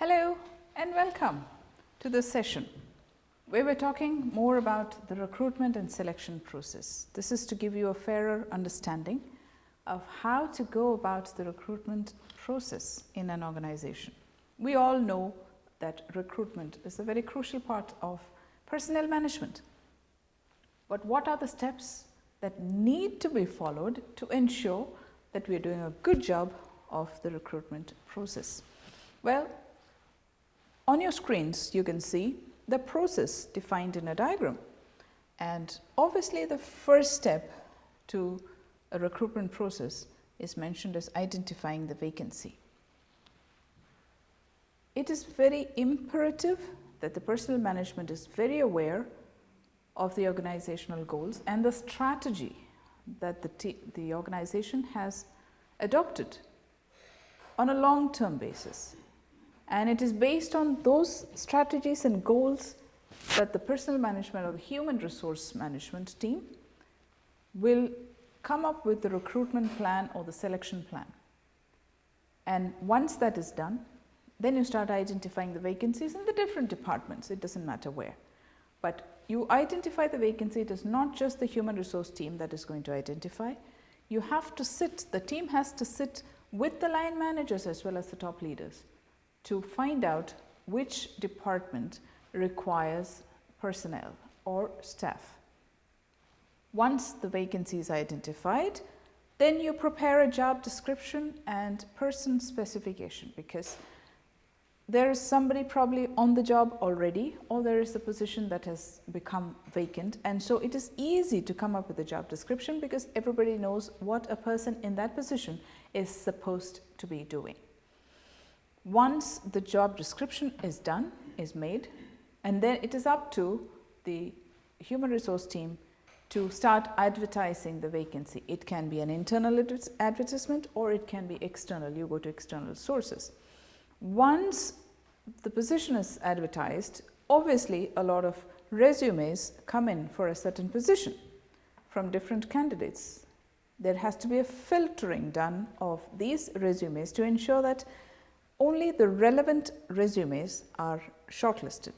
Hello and welcome to this session where we're talking more about the recruitment and selection process. This is to give you a fairer understanding of how to go about the recruitment process in an organization. We all know that recruitment is a very crucial part of personnel management. But what are the steps that need to be followed to ensure that we are doing a good job of the recruitment process? Well, on your screens you can see the process defined in a diagram, and obviously the first step to a recruitment process is mentioned as identifying the vacancy. It is very imperative that the personnel management is very aware of the organizational goals and the strategy that the organization has adopted on a long-term basis. And it is based on those strategies and goals that the personnel management or the human resource management team will come up with the recruitment plan or the selection plan. And once that is done, then you start identifying the vacancies in the different departments. It doesn't matter where. But you identify the vacancy. It is not just the human resource team that is going to identify. You have to sit, the team has to sit with the line managers as well as the top leaders to find out which department requires personnel or staff. Once the vacancy is identified, then you prepare a job description and person specification, because there is somebody probably on the job already, or there is a position that has become vacant, and so it is easy to come up with a job description because everybody knows what a person in that position is supposed to be doing. Once the job description is done, is made, and then it is up to the human resource team to start advertising the vacancy. It can be an internal advertisement or it can be external. You go to external sources. Once the position is advertised, obviously a lot of resumes come in for a certain position from different candidates. There has to be a filtering done of these resumes to ensure that only the relevant resumes are shortlisted.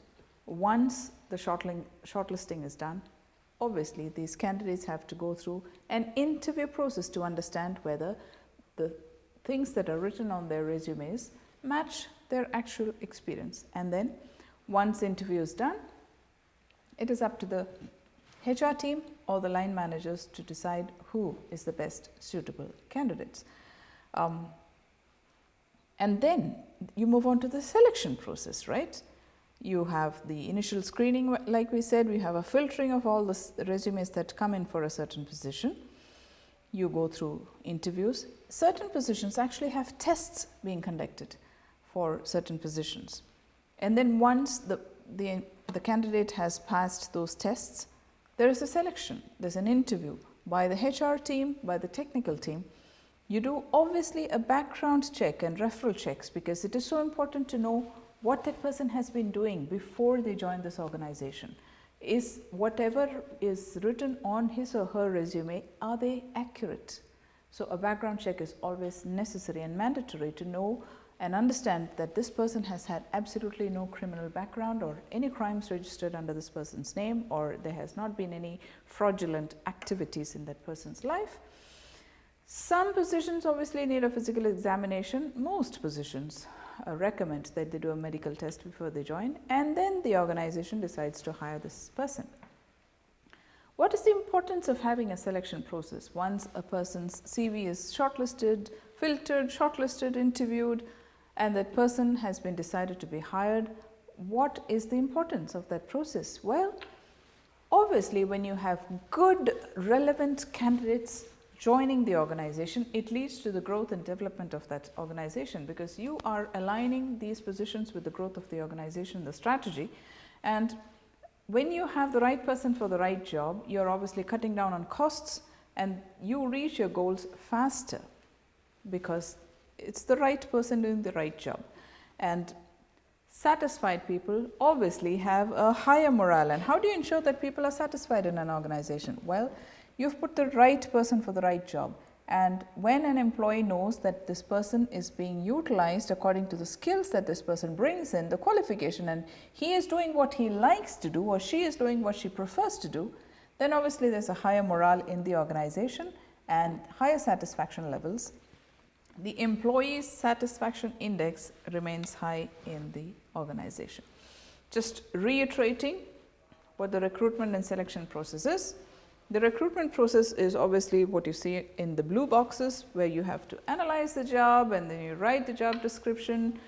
Once the shortlisting is done, obviously these candidates have to go through an interview process to understand whether the things that are written on their resumes match their actual experience. And then once the interview is done, it is up to the HR team or the line managers to decide who is the best suitable candidates. And then you move on to the selection process, right? You have the initial screening, like we said, we have a filtering of all the resumes that come in for a certain position. You go through interviews. Certain positions actually have tests being conducted for certain positions. And then once the candidate has passed those tests, there is a selection. There's an interview by the HR team, by the technical team. You do obviously a background check and referral checks, because it is so important to know what that person has been doing before they join this organization. Is whatever is written on his or her resume, are they accurate? So a background check is always necessary and mandatory to know and understand that this person has had absolutely no criminal background or any crimes registered under this person's name, or there has not been any fraudulent activities in that person's life. Some positions obviously need a physical examination. Most positions recommend that they do a medical test before they join, and then the organization decides to hire this person. What is the importance of having a selection process? Once a person's CV is shortlisted, filtered, shortlisted, interviewed, and that person has been decided to be hired, what is the importance of that process? Well, obviously when you have good, relevant candidates joining the organization, it leads to the growth and development of that organization, because you are aligning these positions with the growth of the organization, the strategy. And when you have the right person for the right job, you're obviously cutting down on costs and you reach your goals faster because it's the right person doing the right job. And satisfied people obviously have a higher morale. And how do you ensure that people are satisfied in an organization? Well, you've put the right person for the right job. And when an employee knows that this person is being utilized according to the skills that this person brings in, the qualification, and he is doing what he likes to do or she is doing what she prefers to do, then obviously there's a higher morale in the organization and higher satisfaction levels. The employee's satisfaction index remains high in the organization. Just reiterating what the recruitment and selection process is. The recruitment process is obviously what you see in the blue boxes, where you have to analyze the job and then you write the job description.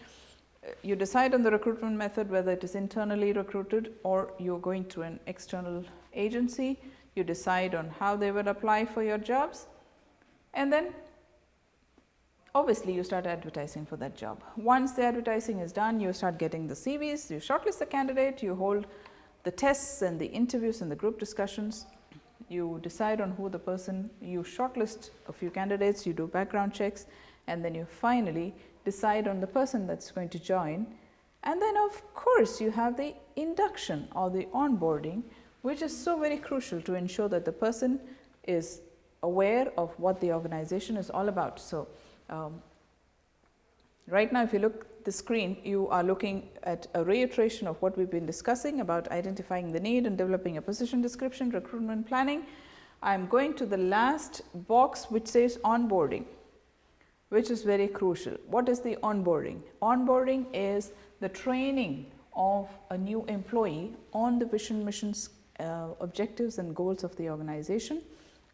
You decide on the recruitment method, whether it is internally recruited or you're going to an external agency. You decide on how they will apply for your jobs, and then obviously you start advertising for that job. Once the advertising is done, you start getting the CVs, you shortlist the candidate, you hold the tests and the interviews and the group discussions. You decide on who the person, you shortlist a few candidates, you do background checks, and then you finally decide on the person that's going to join. And then of course you have the induction or the onboarding, which is so very crucial to ensure that the person is aware of what the organization is all about. So right now if you look at the screen, you are looking at a reiteration of what we've been discussing about identifying the need and developing a position description, recruitment planning. I'm going to the last box which says onboarding, which is very crucial. What is the onboarding? Onboarding is the training of a new employee on the vision, missions, objectives and goals of the organization,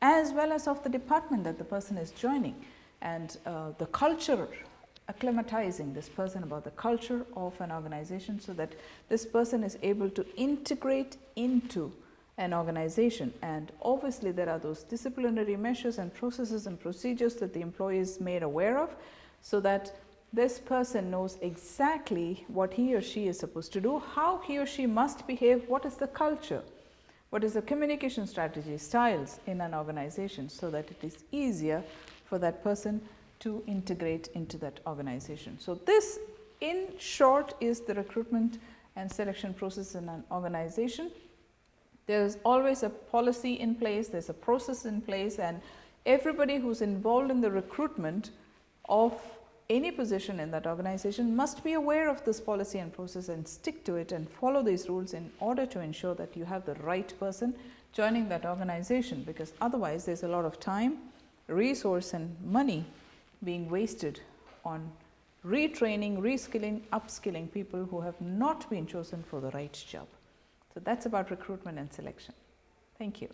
as well as of the department that the person is joining, and the culture, acclimatizing this person about the culture of an organization so that this person is able to integrate into an organization. And obviously there are those disciplinary measures and processes and procedures that the employee is made aware of, so that this person knows exactly what he or she is supposed to do, how he or she must behave, what is the culture, what is the communication strategy, styles in an organization, so that it is easier for that person to integrate into that organization. So this in short is the recruitment and selection process in an organization. There is always a policy in place, there's a process in place, and everybody who's involved in the recruitment of any position in that organization must be aware of this policy and process and stick to it and follow these rules in order to ensure that you have the right person joining that organization, because otherwise there's a lot of time, resource and money being wasted on retraining, reskilling, upskilling people who have not been chosen for the right job. So that's about recruitment and selection. Thank you.